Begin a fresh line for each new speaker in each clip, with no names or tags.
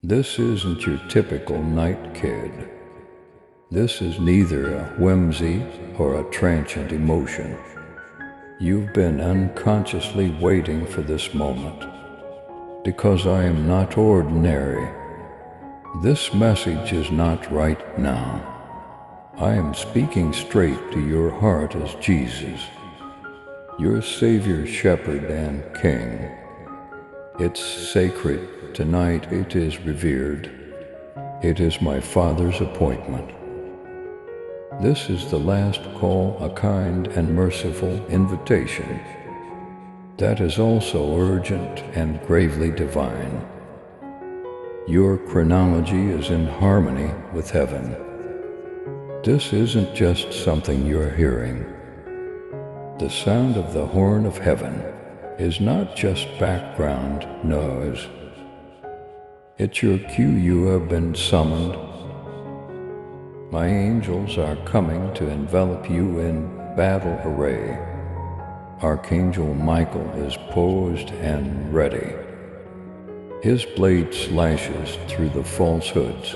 This isn't your typical night kid. This is neither a whimsy or a transient emotion. You've been unconsciously waiting for this moment. Because I am not ordinary. This message is not right now. I am speaking straight to your heart as Jesus, your Savior, Shepherd, and King. It's sacred. Tonight it is revered. It is my Father's appointment. This is the last call, a kind and merciful invitation that is also urgent and gravely divine. Your chronology is in harmony with heaven. This isn't just something you're hearing. The sound of the horn of heaven is not just background noise. It's your cue. You have been summoned. My angels are coming to envelop you in battle array. Archangel Michael is posed and ready. His blade slashes through the falsehoods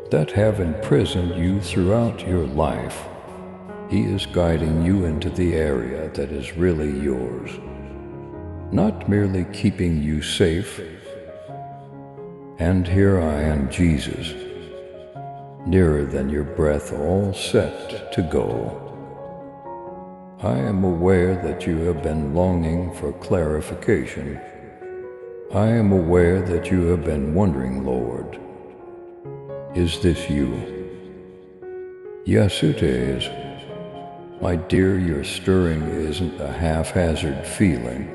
that have imprisoned you throughout your life. He is guiding you into the area that is really yours, not merely keeping you safe. And here I am, Jesus, nearer than your breath, all set to go. I am aware that you have been longing for clarification. I am aware that you have been wondering, Lord, is this you? Yes, it is. My dear, your stirring isn't a haphazard feeling.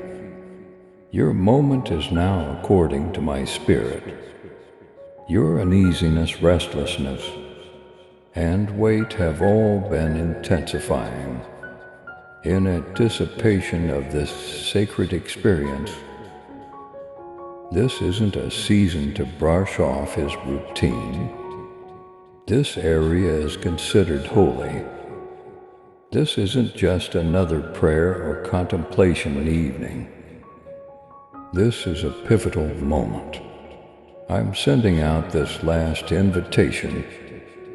Your moment is now according to my spirit. Your uneasiness, restlessness, and weight have all been intensifying. In anticipation of this sacred experience, this isn't a season to brush off his routine. This area is considered holy. This isn't just another prayer or contemplation evening. This is a pivotal moment. I'm sending out this last invitation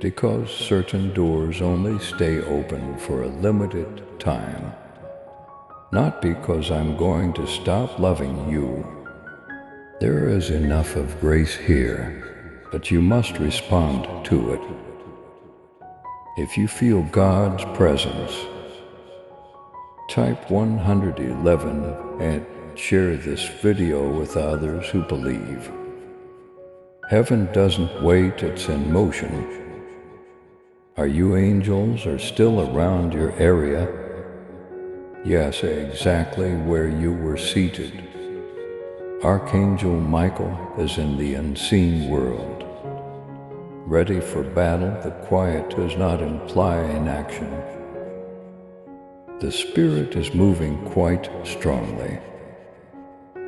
because certain doors only stay open for a limited time. Not because I'm going to stop loving you. There is enough of grace here, but you must respond to it. If you feel God's presence, type 111 and share this video with others who believe. Heaven doesn't wait, it's in motion. Are you angels are still around your area? Yes, exactly where you were seated. Archangel Michael is in the unseen world. Ready for battle, the quiet does not imply inaction. The Spirit is moving quite strongly.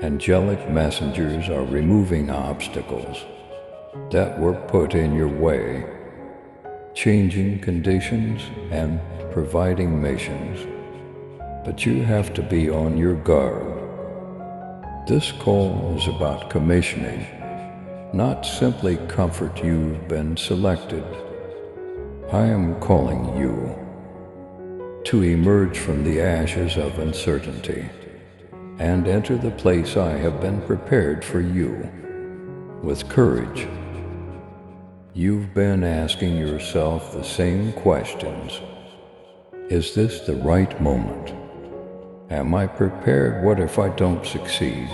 Angelic messengers are removing obstacles that were put in your way, changing conditions and providing missions. But you have to be on your guard. This call is about commissioning, not simply comfort. You've been selected. I am calling you to emerge from the ashes of uncertainty and enter the place I have been prepared for you with courage. You've been asking yourself the same questions. Is this the right moment? Am I prepared? What if I don't succeed?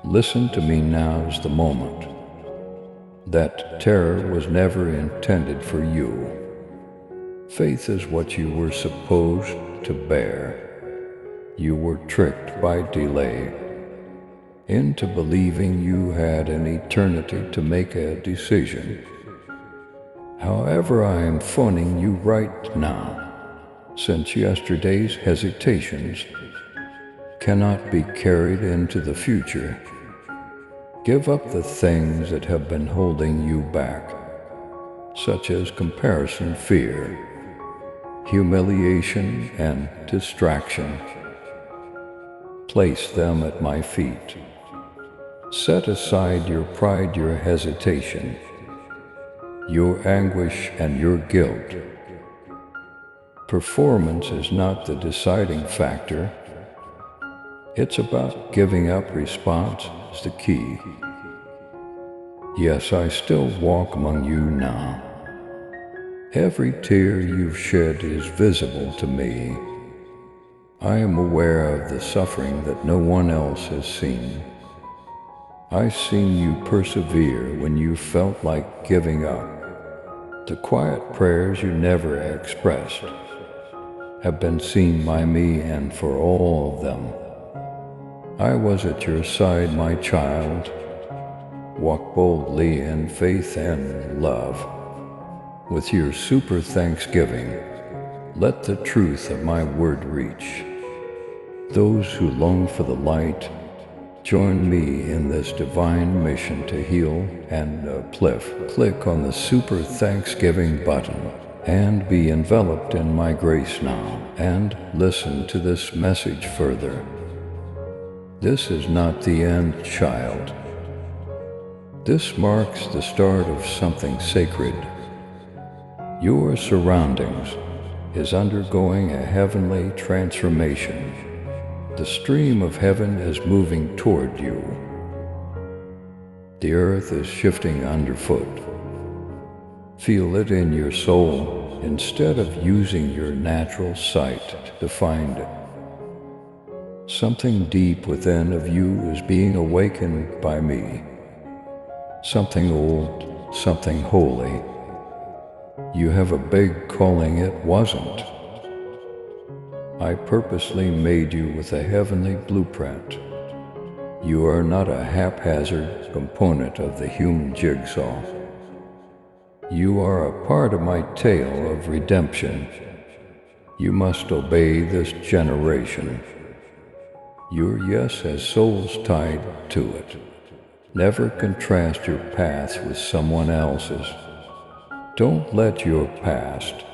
Listen to me, now is the moment. That terror was never intended for you. Faith is what you were supposed to bear. You were tricked by delay into believing you had an eternity to make a decision. However, I am phoning you right now, since yesterday's hesitations cannot be carried into the future. Give up the things that have been holding you back, such as comparison, fear, humiliation, and distraction. Place them at my feet. Set aside your pride, your hesitation, your anguish, and your guilt. Performance is not the deciding factor. It's about giving up. Response is the key. Yes, I still walk among you now. Every tear you've shed is visible to me. I am aware of the suffering that no one else has seen. I've seen you persevere when you felt like giving up. The quiet prayers you never expressed have been seen by me, and for all of them, I was at your side, my child. Walk boldly in faith and love. With your super thanksgiving, let the truth of my word reach those who long for the light. Join me in this divine mission to heal and uplift. Click on the super thanksgiving button and be enveloped in my grace now, and listen to this message further. This is not the end, child. This marks the start of something sacred. Your surroundings is undergoing a heavenly transformation. The stream of heaven is moving toward you. The earth is shifting underfoot. Feel it in your soul instead of using your natural sight to find it. Something deep within of you is being awakened by me. Something old, something holy. You have a big calling. It wasn't. I purposely made you with a heavenly blueprint. You are not a haphazard component of the human jigsaw. You are a part of my tale of redemption. You must obey this generation. Your yes has souls tied to it. Never contrast your path with someone else's. Don't let your past,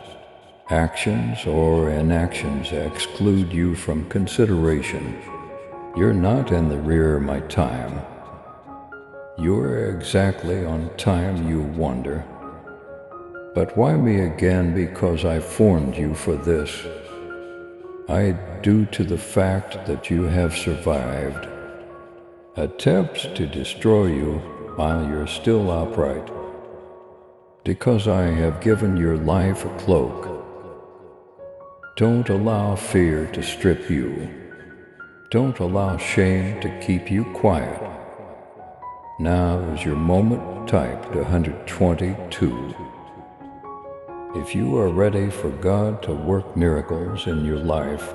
actions or inactions, exclude you from consideration. You're not in the rear, my time. You're exactly on time, you wonder. But why me again? Because I formed you for this. Due to the fact that you have survived attempts to destroy you while you're still upright. Because I have given your life a cloak. Don't allow fear to strip you. Don't allow shame to keep you quiet. Now is your moment. Type to 122. If you are ready for God to work miracles in your life,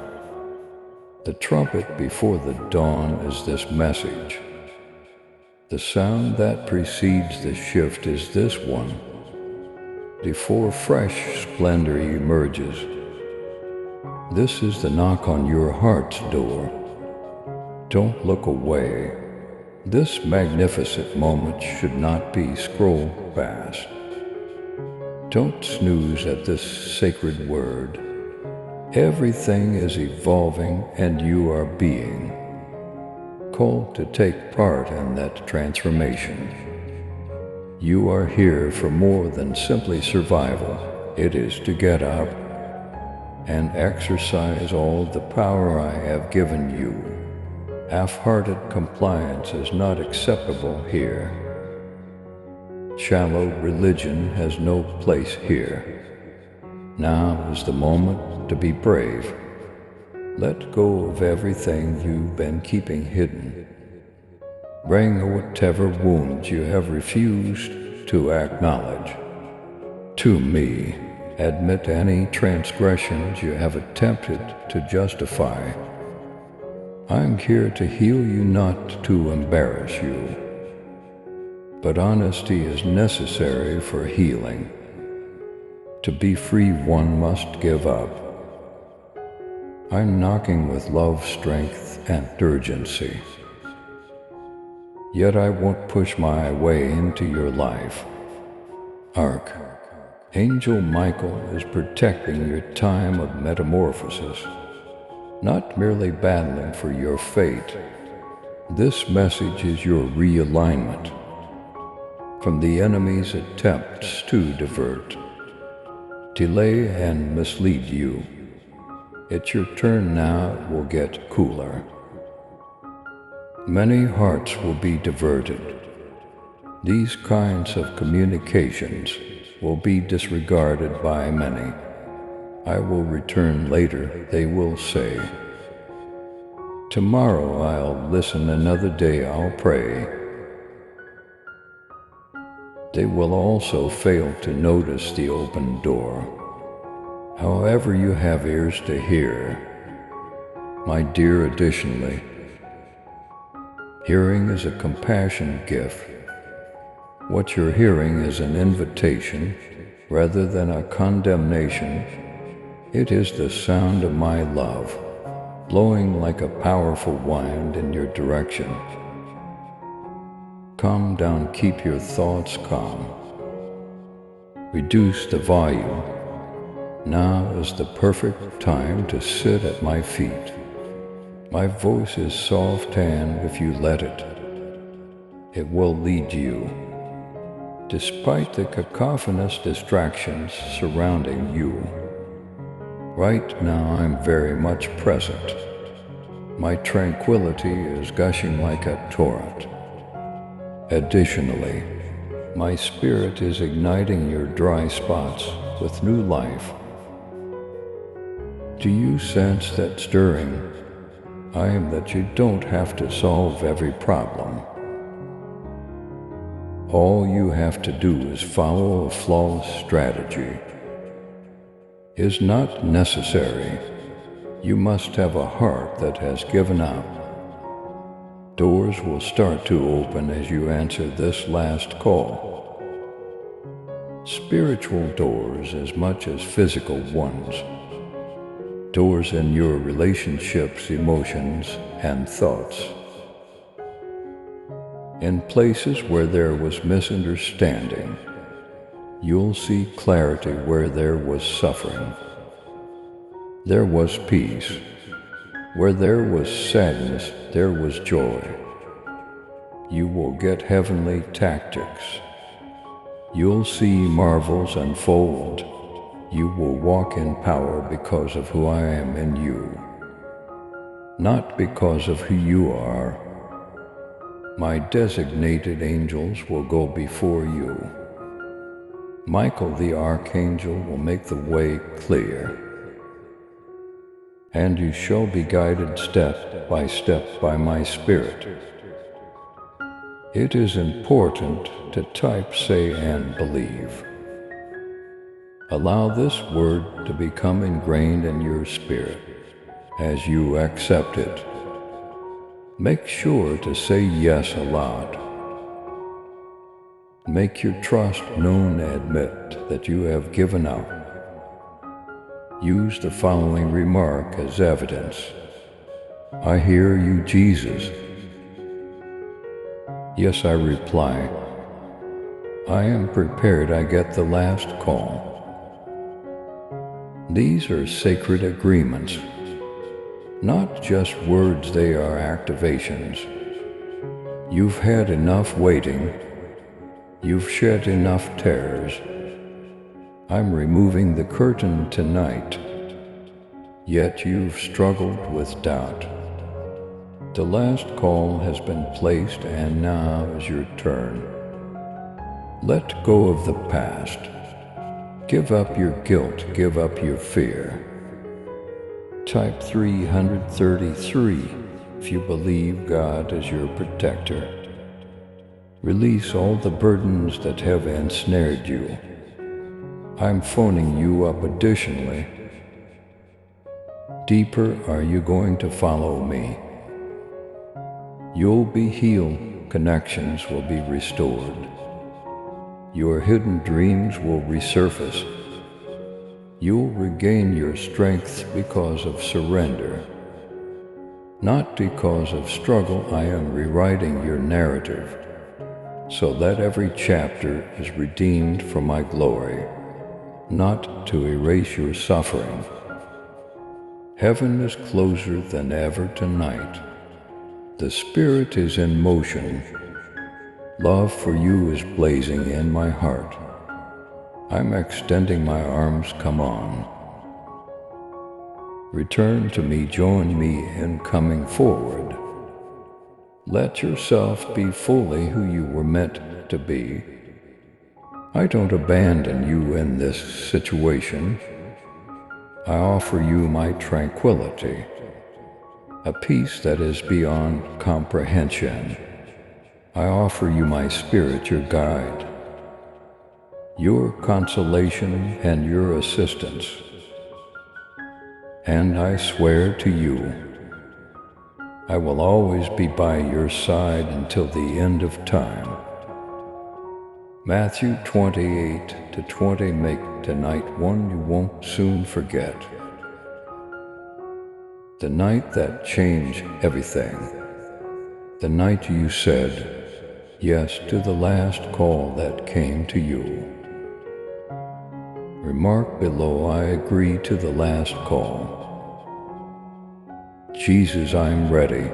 the trumpet before the dawn is this message. The sound that precedes the shift is this one. Before fresh splendor emerges, this is the knock on your heart's door. Don't look away. This magnificent moment should not be scrolled past. Don't snooze at this sacred word. Everything is evolving and you are being called to take part in that transformation. You are here for more than simply survival. It is to get up and exercise all the power I have given you. Half-hearted compliance is not acceptable here. Shallow religion has no place here. Now is the moment to be brave. Let go of everything you've been keeping hidden. Bring whatever wounds you have refused to acknowledge to me. Admit any transgressions you have attempted to justify. I'm here to heal you, not to embarrass you. But honesty is necessary for healing. To be free, one must give up. I'm knocking with love, strength, and urgency. Yet I won't push my way into your life. Archangel Michael is protecting your time of metamorphosis, not merely battling for your fate. This message is your realignment from the enemy's attempts to divert, delay, and mislead you. It's your turn now. It will get cooler. Many hearts will be diverted. These kinds of communications will be disregarded by many. I will return later, they will say. Tomorrow I'll listen, another day I'll pray. They will also fail to notice the open door. However, you have ears to hear. My dear, additionally, hearing is a compassion gift. What you're hearing is an invitation rather than a condemnation. It is the sound of my love, blowing like a powerful wind in your direction. Calm down, keep your thoughts calm. Reduce the volume. Now is the perfect time to sit at my feet. My voice is soft, and if you let it, it will lead you. Despite the cacophonous distractions surrounding you, right now I'm very much present. My tranquility is gushing like a torrent. Additionally, my spirit is igniting your dry spots with new life. Do you sense that stirring? I am that you don't have to solve every problem. All you have to do is follow a flawless strategy. Is not necessary. You must have a heart that has given up. Doors will start to open as you answer this last call. Spiritual doors as much as physical ones. Doors in your relationships, emotions, and thoughts. In places where there was misunderstanding, you'll see clarity. Where there was suffering, there was peace. Where there was sadness, there was joy. You will get heavenly tactics. You'll see marvels unfold. You will walk in power because of who I am in you, not because of who you are. My designated angels will go before you. Michael the archangel will make the way clear. And you shall be guided step by my spirit. It is important to type, say, and believe. Allow this word to become ingrained in your spirit as you accept it. Make sure to say yes aloud. Make your trust known. Admit that you have given up. Use the following remark as evidence. I hear you, Jesus. Yes, I reply. I am prepared. I get the last call. These are sacred agreements. Not just words, they are activations. You've had enough waiting. You've shed enough tears. I'm removing the curtain tonight. Yet you've struggled with doubt. The last call has been placed, and now is your turn. Let go of the past. Give up your guilt. Give up your fear. Type 333 if you believe God is your protector. Release all the burdens that have ensnared you. I'm phoning you up. Additionally, deeper, are you going to follow me? You'll be healed. Connections will be restored. Your hidden dreams will resurface. You'll regain your strength because of surrender, not because of struggle. I am rewriting your narrative so that every chapter is redeemed for my glory, not to erase your suffering. Heaven is closer than ever tonight. The Spirit is in motion. Love for you is blazing in my heart. I'm extending my arms, come on. Return to me, join me in coming forward. Let yourself be fully who you were meant to be. I don't abandon you in this situation. I offer you my tranquility, a peace that is beyond comprehension. I offer you my spirit, your guide, your consolation and your assistance. And I swear to you, I will always be by your side until the end of time. Matthew 28:20, make tonight one you won't soon forget. The night that changed everything. The night you said yes to the last call that came to you. Remark below, I agree to the last call. Jesus, I'm ready.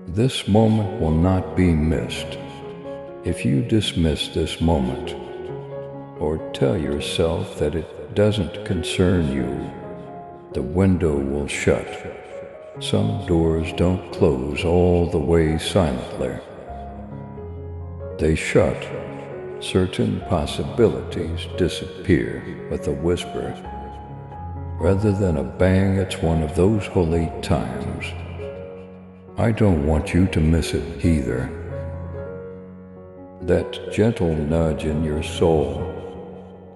This moment will not be missed. If you dismiss this moment, or tell yourself that it doesn't concern you, the window will shut. Some doors don't close all the way silently. They shut. Certain possibilities disappear with a whisper. Rather than a bang, it's one of those holy times. I don't want you to miss it either. That gentle nudge in your soul,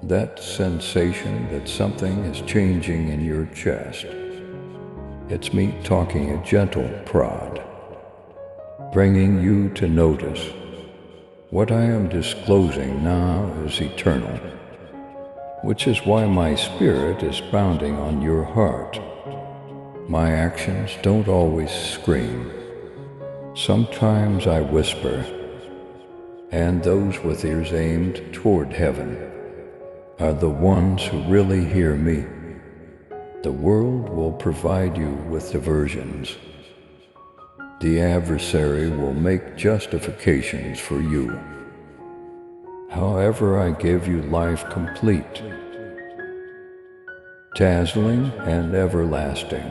that sensation that something is changing in your chest. It's me talking a gentle prod, bringing you to notice. What I am disclosing now is eternal, which is why my spirit is pounding on your heart. My actions don't always scream. Sometimes I whisper, and those with ears aimed toward heaven are the ones who really hear me. The world will provide you with diversions. The adversary will make justifications for you. However, I give you life complete, dazzling and everlasting.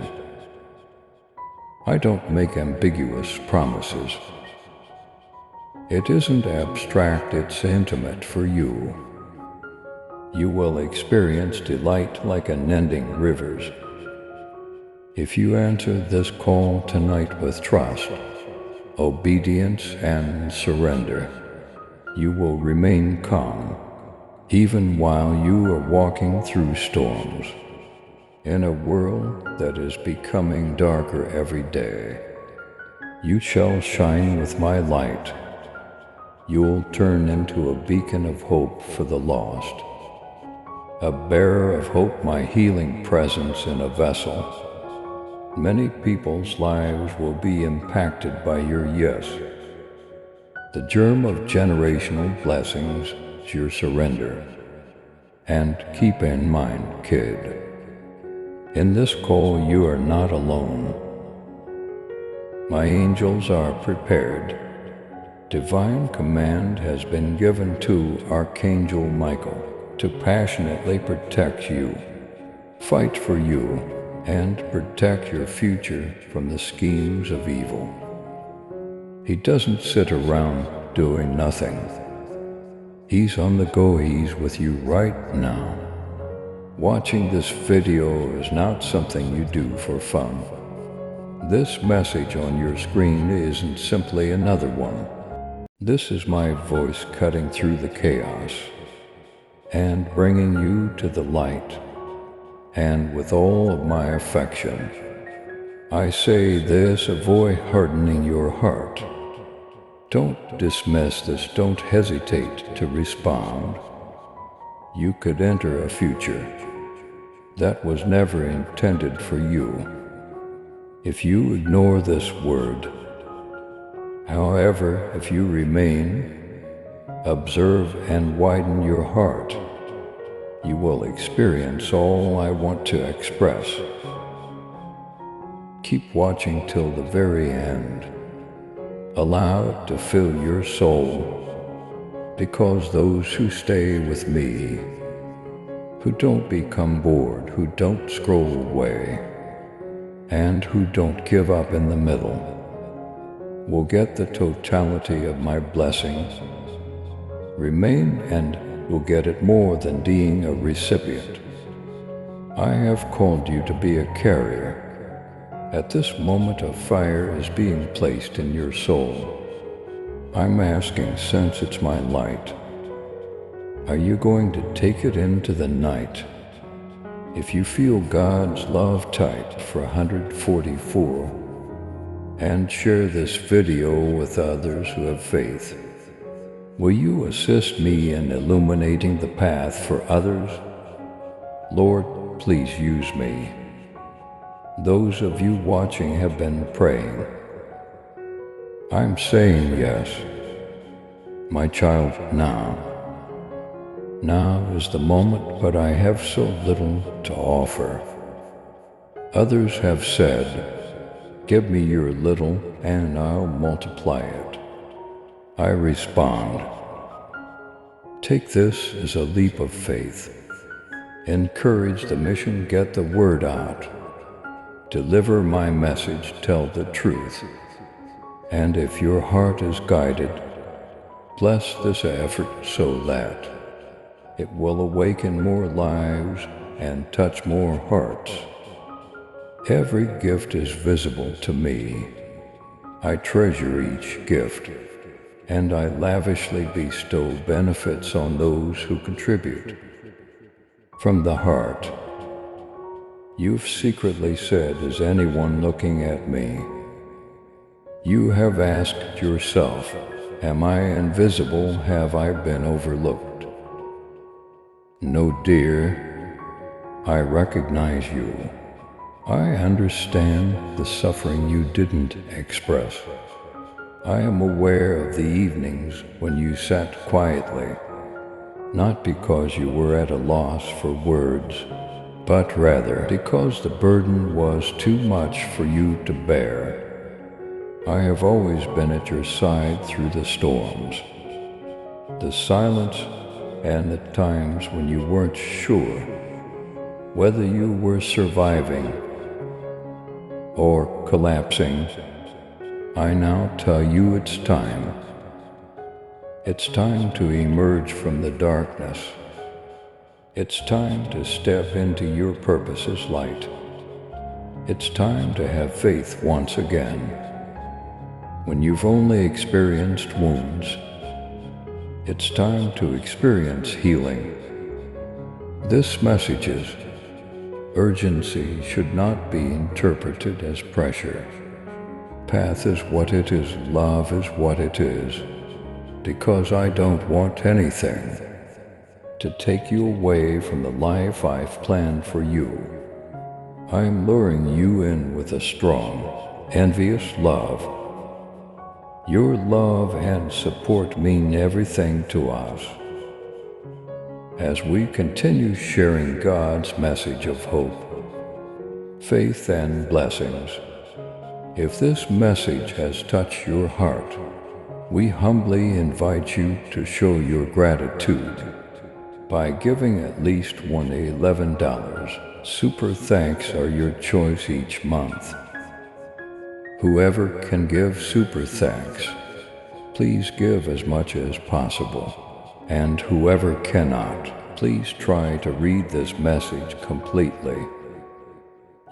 I don't make ambiguous promises. It isn't abstract, it's intimate for you. You will experience delight like unending rivers. If you answer this call tonight with trust, obedience, and surrender, you will remain calm, even while you are walking through storms. In a world that is becoming darker every day, you shall shine with my light. You'll turn into a beacon of hope for the lost, a bearer of hope, my healing presence in a vessel. Many people's lives will be impacted by your yes. The germ of generational blessings is your surrender. And keep in mind, kid, in this call you are not alone. My angels are prepared. Divine command has been given to Archangel Michael to passionately protect you, fight for you, and protect your future from the schemes of evil. He doesn't sit around doing nothing. He's on the go, he's with you right now. Watching this video is not something you do for fun. This message on your screen isn't simply another one. This is my voice cutting through the chaos and bringing you to the light. And with all of my affection, I say this, avoid hardening your heart. Don't dismiss this, don't hesitate to respond. You could enter a future that was never intended for you if you ignore this word. However, if you remain, observe, and widen your heart, you will experience all I want to express. Keep watching till the very end. Allow it to fill your soul, because those who stay with me, who don't become bored, who don't scroll away, and who don't give up in the middle, will get the totality of my blessings. Remain and will get it more than being a recipient. I have called you to be a carrier. At this moment, a fire is being placed in your soul. I'm asking, since it's my light, are you going to take it into the night? If you feel God's love type for 144, and share this video with others who have faith, will you assist me in illuminating the path for others? Lord, please use me. Those of you watching have been praying. I'm saying yes. My child, now. Now is the moment, but I have so little to offer. Others have said, give me your little and I'll multiply it. I respond, take this as a leap of faith. Encourage the mission, get the word out. Deliver my message, tell the truth. And if your heart is guided, bless this effort so that it will awaken more lives and touch more hearts. Every gift is visible to me. I treasure each gift, and I lavishly bestow benefits on those who contribute. From the heart, you've secretly said, is anyone looking at me? You have asked yourself, am I invisible? Have I been overlooked? No, dear, I recognize you. I understand the suffering you didn't express. I am aware of the evenings when you sat quietly, not because you were at a loss for words, but rather because the burden was too much for you to bear. I have always been at your side through the storms, the silence, and the times when you weren't sure whether you were surviving or collapsing. I now tell you it's time. It's time to emerge from the darkness. It's time to step into your purpose's light. It's time to have faith once again. When you've only experienced wounds, it's time to experience healing. This message's urgency should not be interpreted as pressure. Path is what it is, love is what it is, because I don't want anything to take you away from the life I've planned for you. I'm luring you in with a strong, envious love. Your love and support mean everything to us. As we continue sharing God's message of hope, faith, and blessings, if this message has touched your heart, we humbly invite you to show your gratitude by giving at least $11. Super thanks are your choice each month. Whoever can give super thanks, please give as much as possible. And whoever cannot, please try to read this message completely.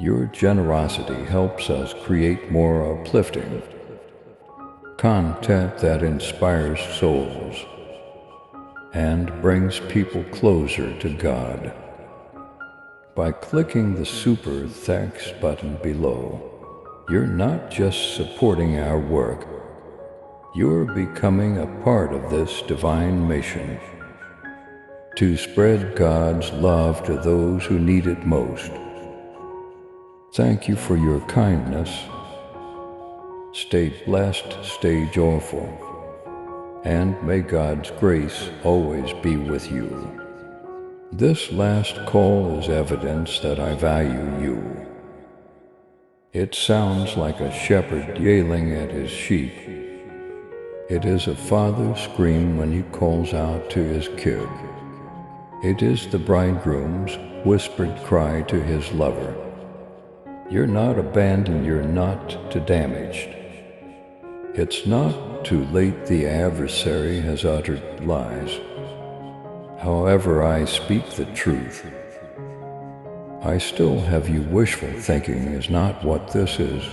Your generosity helps us create more uplifting content that inspires souls and brings people closer to God. By clicking the Super Thanks button below, you're not just supporting our work, you're becoming a part of this divine mission to spread God's love to those who need it most. Thank you for your kindness. Stay blessed, stay joyful, and may God's grace always be with you. This last call is evidence that I value you. It sounds like a shepherd yelling at his sheep. It is a father's scream when he calls out to his kid. It is the bridegroom's whispered cry to his lover. You're not abandoned, you're not too damaged. It's not too late, the adversary has uttered lies. However, I speak the truth. I still have you. Wishful thinking is not what this is.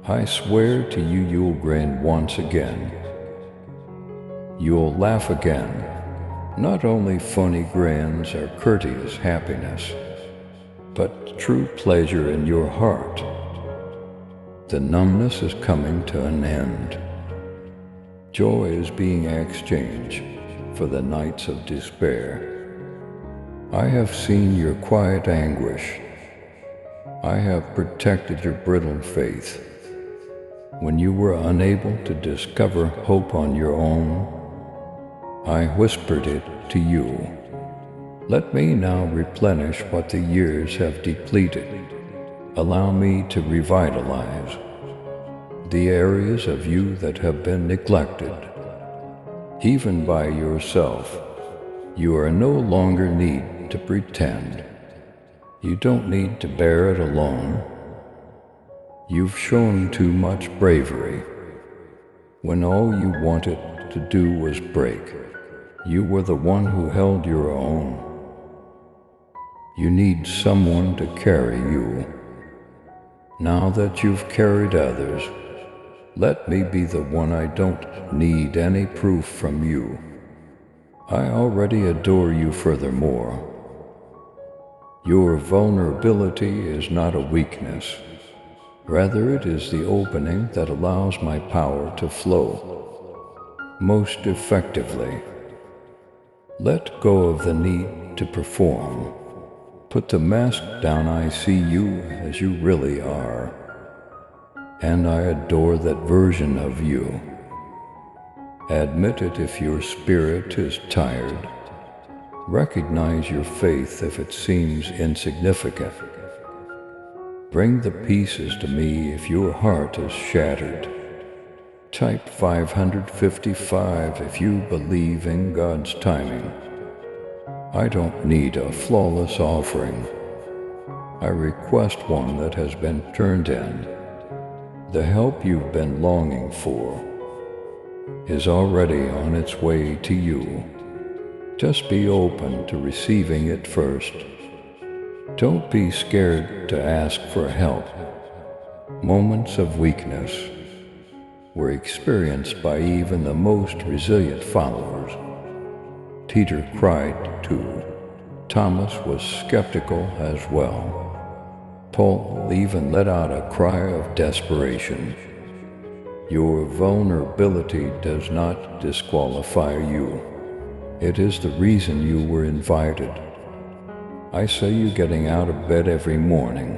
I swear to you, you'll grin once again. You'll laugh again. Not only funny grins or courteous happiness, but true pleasure in your heart. The numbness is coming to an end. Joy is being exchanged for the nights of despair. I have seen your quiet anguish. I have protected your brittle faith. When you were unable to discover hope on your own, I whispered it to you. Let me now replenish what the years have depleted. Allow me to revitalize the areas of you that have been neglected. Even by yourself, you are no longer need to pretend. You don't need to bear it alone. You've shown too much bravery. When all you wanted to do was break, you were the one who held your own. You need someone to carry you. Now that you've carried others, let me be the one. I don't need any proof from you. I already adore you. Furthermore, your vulnerability is not a weakness. Rather, it is the opening that allows my power to flow most effectively. Let go of the need to perform. Put the mask down. I see you as you really are, and I adore that version of you. Admit it if your spirit is tired. Recognize your faith if it seems insignificant. Bring the pieces to me if your heart is shattered. Type 555 if you believe in God's timing. I don't need a flawless offering. I request one that has been turned in. The help you've been longing for is already on its way to you. Just be open to receiving it first. Don't be scared to ask for help. Moments of weakness were experienced by even the most resilient followers. Peter cried too. Thomas was skeptical as well. Paul even let out a cry of desperation. Your vulnerability does not disqualify you. It is the reason you were invited. I saw you getting out of bed every morning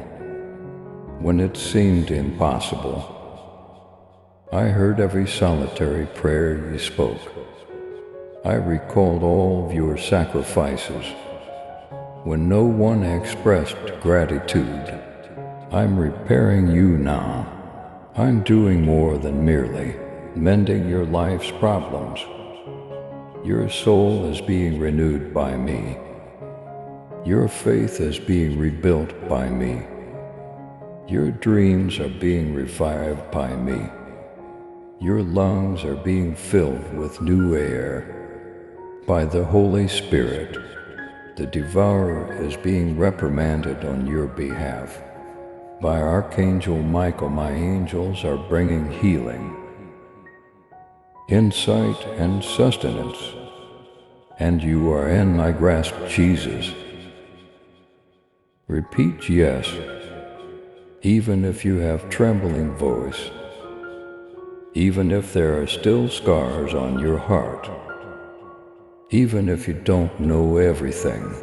when it seemed impossible. I heard every solitary prayer you spoke. I recalled all of your sacrifices when no one expressed gratitude. I'm repairing you now. I'm doing more than merely mending your life's problems. Your soul is being renewed by me. Your faith is being rebuilt by me. Your dreams are being revived by me. Your lungs are being filled with new air. By the Holy Spirit, the devourer is being reprimanded on your behalf. By Archangel Michael, my angels are bringing healing, insight, and sustenance. And you are in my grasp, Jesus. Repeat yes, even if you have trembling voice, even if there are still scars on your heart, even if you don't know everything.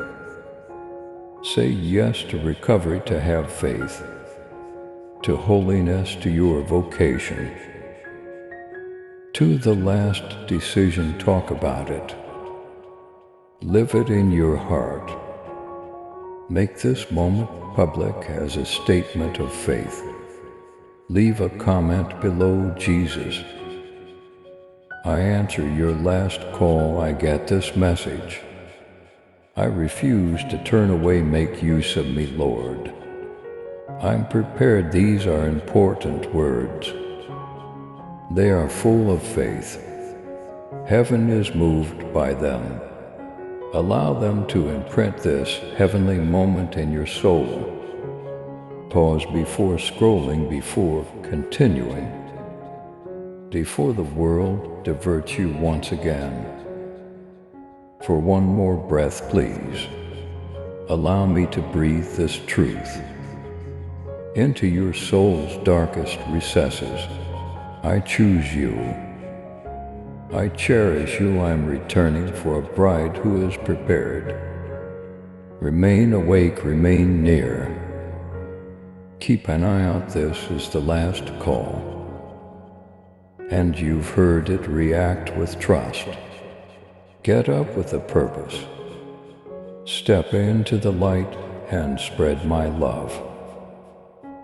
Say yes to recovery, to have faith, to holiness, to your vocation, to the last decision. Talk about it. Live it in your heart. Make this moment public as a statement of faith. Leave a comment below Jesus. I answer your last call, I get this message. I refuse to turn away, make use of me, Lord. I'm prepared, these are important words. They are full of faith. Heaven is moved by them. Allow them to imprint this heavenly moment in your soul. Pause before scrolling, before continuing, before the world diverts you once again. For one more breath, please. Allow me to breathe this truth into your soul's darkest recesses. I choose you. I cherish you. I'm returning for a bride who is prepared. Remain awake, remain near. Keep an eye out, this is the last call. And you've heard it, react with trust. Get up with a purpose. Step into the light and spread my love.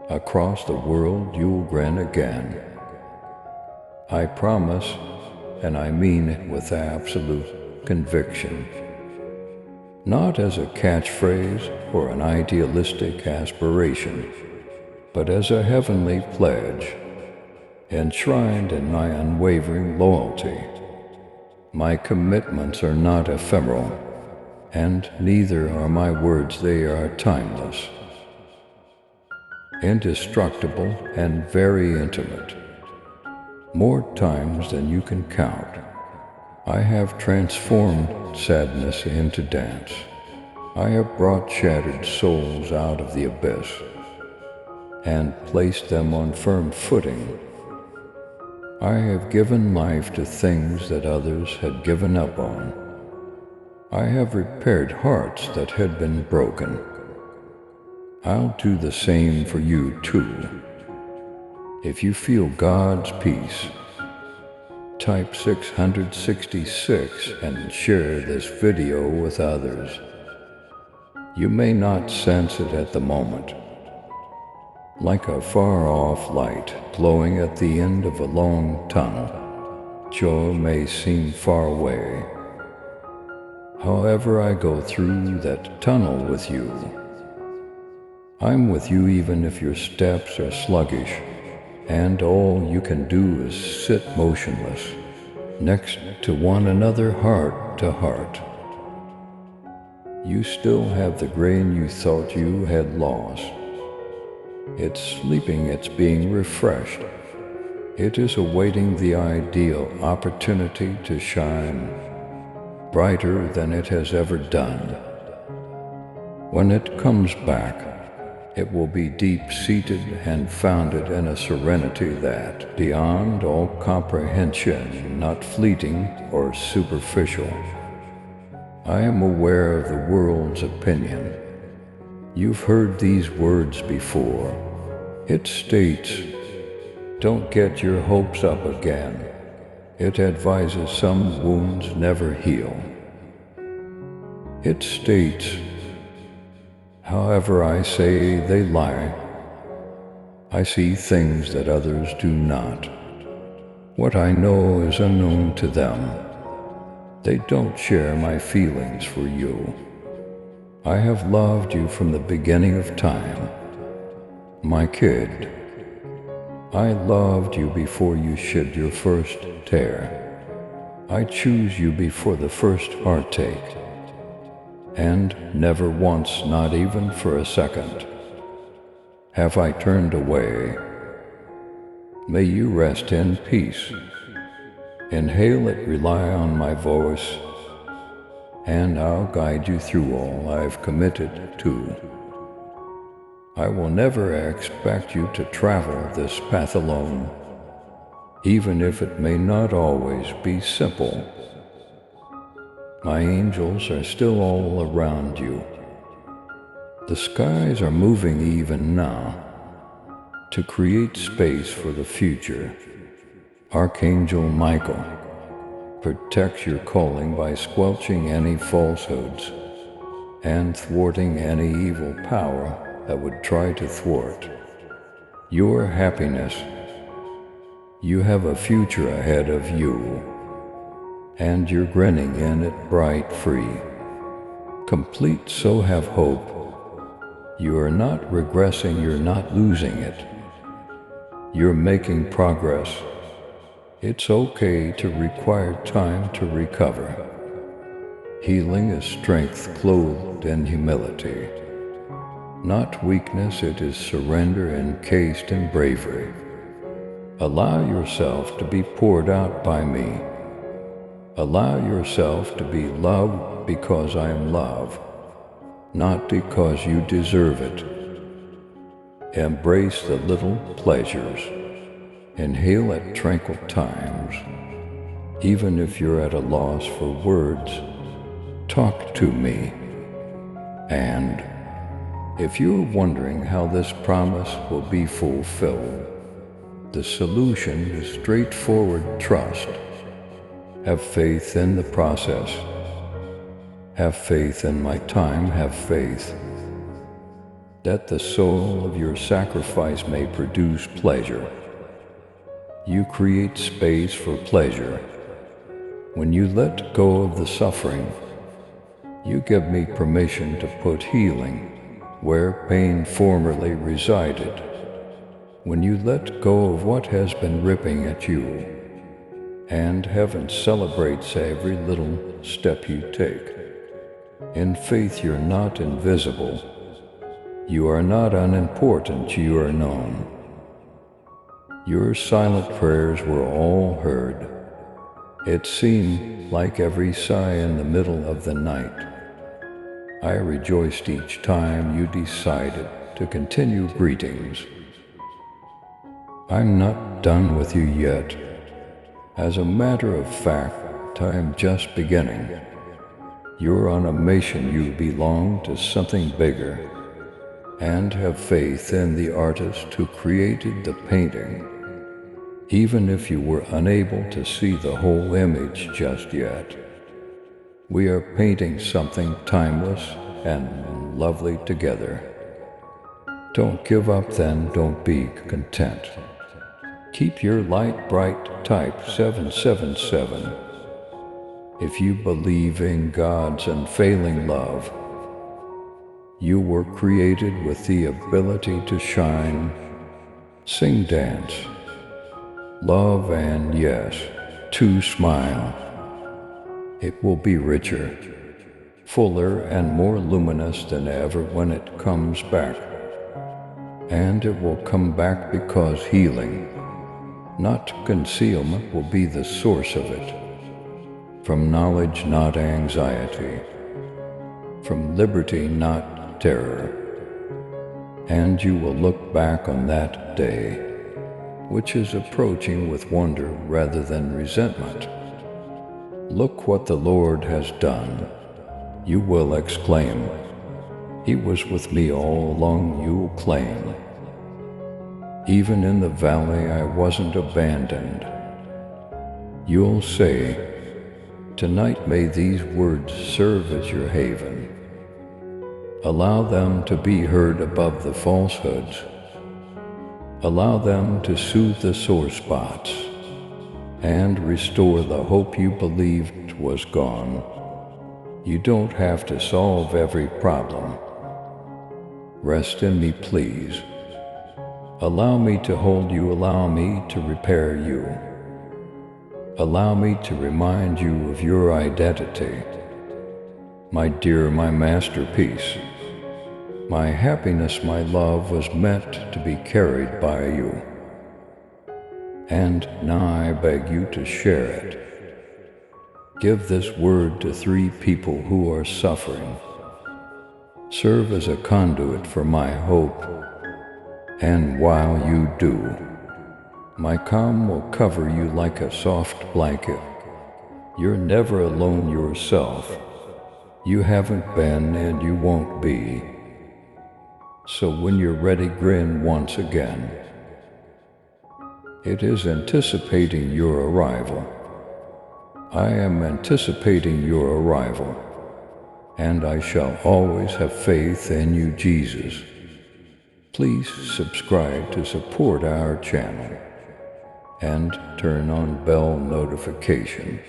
Across the world you'll grin again. I promise, and I mean it with absolute conviction. Not as a catchphrase or an idealistic aspiration, but as a heavenly pledge, enshrined in my unwavering loyalty. My commitments are not ephemeral, and neither are my words, they are timeless, indestructible, and very intimate. More times than you can count, I have transformed sadness into dance. I have brought shattered souls out of the abyss and placed them on firm footing. I have given life to things that others had given up on. I have repaired hearts that had been broken. I'll do the same for you too. If you feel God's peace, type 666 and share this video with others. You may not sense it at the moment. Like a far-off light glowing at the end of a long tunnel, joy may seem far away. However, I go through that tunnel with you. I'm with you even if your steps are sluggish, and all you can do is sit motionless, next to one another, heart to heart. You still have the grain you thought you had lost. It's sleeping, it's being refreshed. It is awaiting the ideal opportunity to shine brighter than it has ever done. When it comes back, it will be deep-seated and founded in a serenity that, beyond all comprehension, not fleeting or superficial. I am aware of the world's opinion. You've heard these words before. It states, don't get your hopes up again. It advises some wounds never heal. It states, however, I say they lie. I see things that others do not. What I know is unknown to them. They don't share my feelings for you. I have loved you from the beginning of time. My kid, I loved you before you shed your first tear. I choose you before the first heartache. And never once, not even for a second, have I turned away. May you rest in peace. Inhale it, rely on my voice, and I'll guide you through all I've committed to. I will never expect you to travel this path alone, even if it may not always be simple. My angels are still all around you. The skies are moving even now to create space for the future. Archangel Michael protects your calling by squelching any falsehoods and thwarting any evil power that would try to thwart your happiness. You have a future ahead of you, and you're grinning in it bright, free, complete. So have hope. You are not regressing, you're not losing it. You're making progress. It's okay to require time to recover. Healing is strength clothed in humility, not weakness. It is surrender encased in bravery. Allow yourself to be poured out by me. Allow yourself to be loved because I am love, not because you deserve it. Embrace the little pleasures. Inhale at tranquil times. Even if you're at a loss for words, talk to me. And if you're wondering how this promise will be fulfilled, the solution is straightforward. Trust. Have faith in the process. Have faith in my time. Have faith that the soul of your sacrifice may produce pleasure. You create space for pleasure. When you let go of the suffering, you give me permission to put healing where pain formerly resided. When you let go of what has been ripping at you, and heaven celebrates every little step you take. In faith, you're not invisible. You are not unimportant, you are known. Your silent prayers were all heard. It seemed like every sigh in the middle of the night. I rejoiced each time you decided to continue. Greetings. I'm not done with you yet. As a matter of fact, I am just beginning. You're on a mission. You belong to something bigger. And have faith in the artist who created the painting, even if you were unable to see the whole image just yet. We are painting something timeless and lovely together. Don't give up then, don't be content. Keep your light bright. Type 777. If you believe in God's unfailing love, you were created with the ability to shine, sing, dance, love, and yes, to smile. It will be richer, fuller, and more luminous than ever when it comes back. And it will come back because healing, not concealment, will be the source of it. From knowledge, not anxiety. From liberty, not terror. And you will look back on that day, which is approaching, with wonder rather than resentment. Look what the Lord has done, you will exclaim. He was with me all along, you'll claim. Even in the valley I wasn't abandoned. You'll say, tonight may these words serve as your haven. Allow them to be heard above the falsehoods. Allow them to soothe the sore spots and restore the hope you believed was gone. You don't have to solve every problem. Rest in me, please. Allow me to hold you. Allow me to repair you. Allow me to remind you of your identity. My dear, my masterpiece, my happiness, my love was meant to be carried by you. And now I beg you to share it. Give this word to 3 people who are suffering. Serve as a conduit for my hope. And while you do, my calm will cover you like a soft blanket. You're never alone yourself. You haven't been and you won't be. So when you're ready, grin once again. It is anticipating your arrival. I am anticipating your arrival. And I shall always have faith in you, Jesus. Please subscribe to support our channel and turn on bell notification